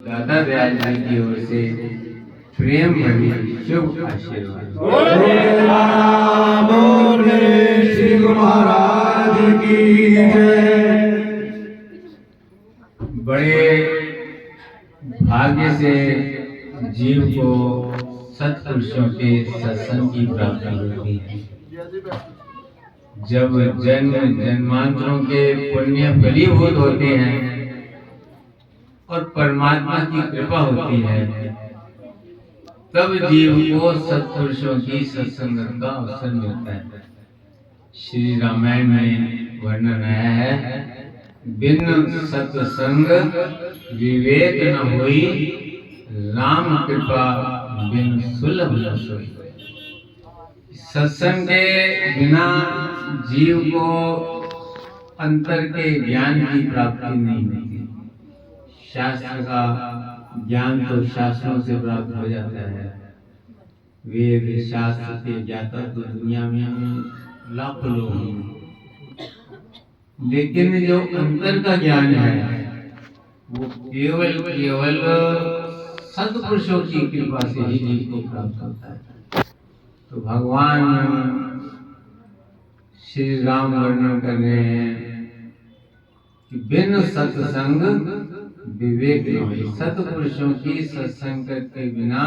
दादा दयाल जी की ओर से प्रेम भरी शुभ आशीर्वाद। बोल मेरे श्री गुरु महाराज की जय। बड़े भाग्य से जीव को सत्पुरुषों के सत्संग की प्राप्ति होती है। जब जन्म जन्मांतरों के पुण्य फलीभूत होते हैं और परमात्मा की कृपा होती है, तब जीव को सत्पुरुषों की सत्संगत का अवसर मिलता है। श्री रामायण में वर्णन आया है, बिन सत्संग विवेक न होई, राम कृपा बिन सुलभ न सोई। सत्संग के बिना जीव को अंतर के ज्ञान की प्राप्ति नहीं होती। शास्त्र का ज्ञान तो शास्त्रों से प्राप्त हो जाता है। वेद शास्त्र के ज्ञाता तो दुनिया में लाखों लोग हैं, लेकिन जो अंतर का ज्ञान है वो केवल सत्पुरुषों की कृपा से ही जीव को प्राप्त होता है। तो भगवान श्री राम वर्णन कर रहे हैं कि बिन सत्संग विवेक न होई। सत्पुरुषों की सत्संग के बिना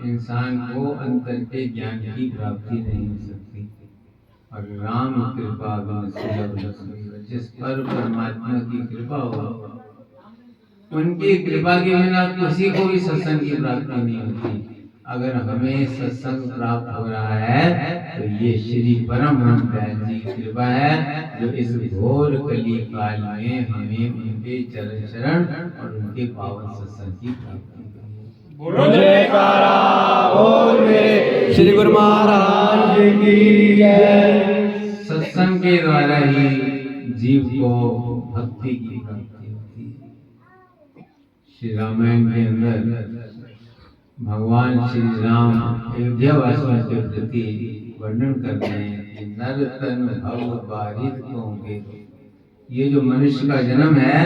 इंसान को अंतर के ज्ञान की प्राप्ति नहीं हो सकती। और राम कृपा बिन सुलभ न सोई। जिस पर परमात्मा की कृपा हो, उनकी कृपा के बिना किसी को भी सत्संग की प्राप्ति नहीं होती। अगर हमें सत्संग प्राप्त हो रहा है तो ये श्री परम दयाल जी की कृपा है, जो इस घोर कली काल में हमें उनके चरण शरण और उनके पावन सत्संग की प्राप्ति करी। बोलो जयकारा बोल मेरे श्री गुरु महाराज की जय। सत्संग के द्वारा ही जीव को भक्ति की प्राप्ति होती है। श्री रामायण के अंदर भगवान श्री राम अयोध्या वासियों के प्रति वर्णन करते हैं कि नर तन भव बारित को भेदो। ये जो मनुष्य का जन्म है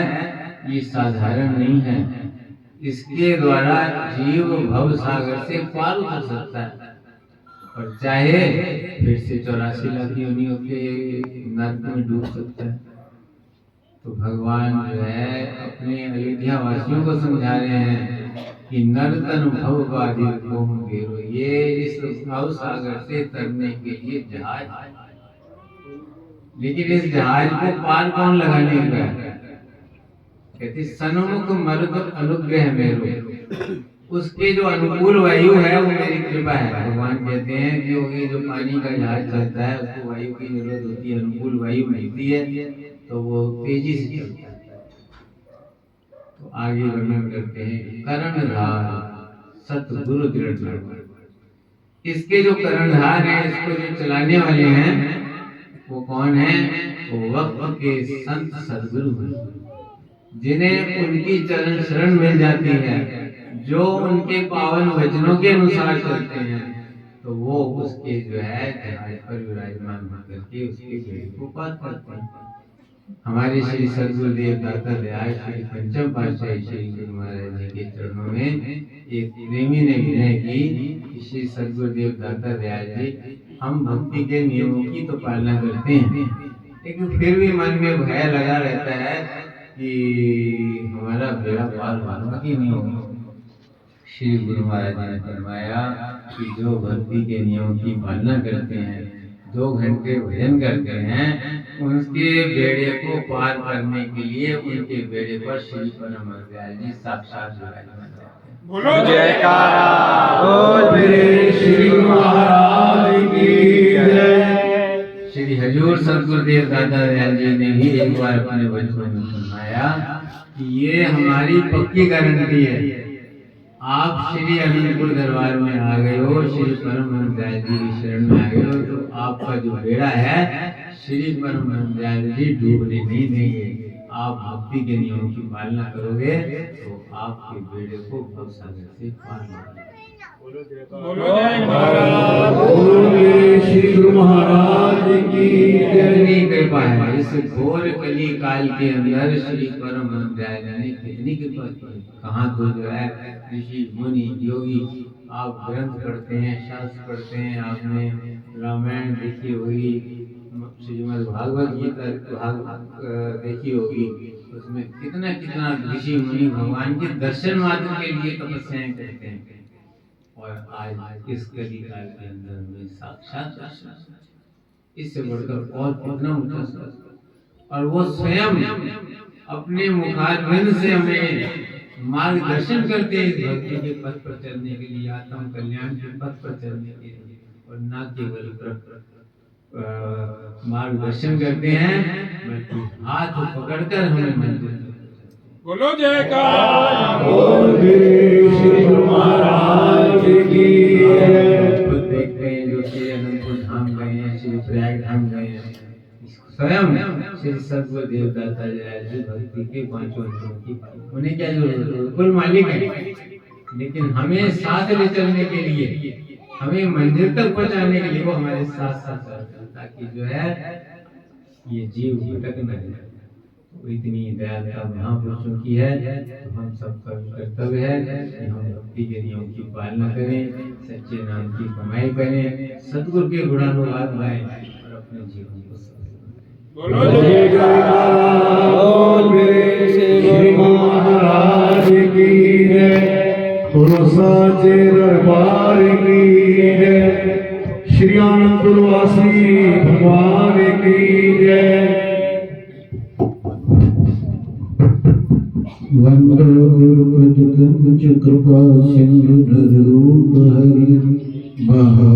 ये साधारण नहीं है। इसके द्वारा जीव भव सागर से पार उतर सकता है और चाहे फिर से 84 लाख योनियों के नरक में डूब सकता है। तो भगवान जो है अपने अयोध्या वासियों को समझा रहे हैं कि नर तन भव बाधित को घेरो। ये इस भव सागर से तरने के लिए जहाज है, लेकिन इस जहाज को पार कौन लगाने का? कहते सन्मुख मरुत अनुग्रह मेरो। उसके जो अनुकूल वायु है वो मेरी कृपा है। भगवान कहते हैं कि ये जो पानी का जहाज चलता है उसको वायु की जरूरत होती है, अनुकूल वायु मिलती है तो वो तेजी से चलता है। तो आगे वर्णन करते हैं कर्णधार सतगुरु दृढ़। इसके जो कर्णधार हैं, इसको जो चलाने वाले हैं वो कौन है? वो वक्त के संत सदगुरु हैं, जिन्हें उनकी चरण शरण मिल जाती है, जो उनके पावन वचनों के अनुसार चलते हैं, तो वो उसके जो है जहाज पर विराजमान होकर के उसके बेड़े को पार करते हैं। हमारे श्री सदगुरुदेव दाता दयाल श्री पंचम पातशाही श्री गुरु महाराज जी के चरणों में एक प्रेमी ने विनय की, श्री सदगुरुदेव दाता दयाल जी, हम भक्ति के नियमों की तो पालना करते हैं, लेकिन फिर भी मन में भय लगा रहता है कि हमारा बेड़ा पार होगा कि नहीं होगा। श्री गुरु महाराज जी ने फरमाया कि जो भक्ति के नियमों की पालना करते हैं, 2 घंटे भजन करते हैं, उनके बेड़े को पार करने के लिए उनके बेड़े पर श्री परम दयाल जी साक्षात विराजमान रहते हैं। बोलो जयकारा बोल मेरे श्री महाराज की जय। श्री हजूर सदगुरुदेव दादा दयाल जी ने भी एक बार अपने वचनों में फरमाया कि ये हमारी पक्की गारंटी है, आप श्री अनंतपुर दरबार में आ गए हो, श्री परम दयाल जी की शरण में आ गए हो, तो आपका जो बेड़ा है श्री परम दयाल जी डूबने नहीं देंगे। आप भक्ति के नियमों की पालना करोगे तो आपके बेड़े को भव सागर से पार श्री गुरु महाराज की कितनी कृपा है। इस घोर कली काल के अंदर श्री परम दयाल जी ने कितनी कृपा की। कहाँ तो जो है ऋषि मुनि योगी, आप ग्रंथ पढ़ते हैं, शास्त्र पढ़ते हैं, आपने रामायण देखी होगी, श्रीमद् भागवत गीता देखी होगी, उसमें कितना कितना ऋषि मुनि भगवान के दर्शन मात्र के लिए तपस्याएं करते हैं। और आज इस कली काल के अंदर में साक्षात दर्शन, इससे बढ़कर और कितना ऊंचा, और वो स्वयं अपने मुखारविंद से हमें मार्गदर्शन करते हैं इस भक्ति के पथ पर चलने के लिए, आत्म कल्याण के पथ पर चलने के लिए, और न केवल मार्गदर्शन करते हैं बल्कि हाथ पकड़कर हमें मंदिर तक। बोलो जयकार बोल श्री गुरु महाराज की जय। खुद देखते हैं जो श्री अनंतपुर धाम गए हैं, श्री प्रयाग धाम गए हैं, स्वयं श्री सद्गुरु देवदाता जी भक्ति के पांचों अंगों की, उन्हें क्या जरूरत है, कुल मालिक है, लेकिन हमें साथ ले चलने के लिए, हमें मंदिर तक पहुंचाने के लिए वो हमारे साथ साथ रहते हैं, ताकि जो है ये जीव भटक न जाए। तो इतनी दयालुता महापुरुषों की है, तो हम सबका कर्तव्य है कि हम भक्ति के नियमों की पालना करें, सच्चे नाम की कमाई करें, सतगुरु के गुणानुवाद गाएं और अपने जीवन को बोलो जयकार बोल श्री गुरु महाराज की जय। गुरु साचे दरबार की जय। श्री आनंदपुर वासी भगवान की जय। वंदे गुरुपद कृपा सिंधु रूप हरि महा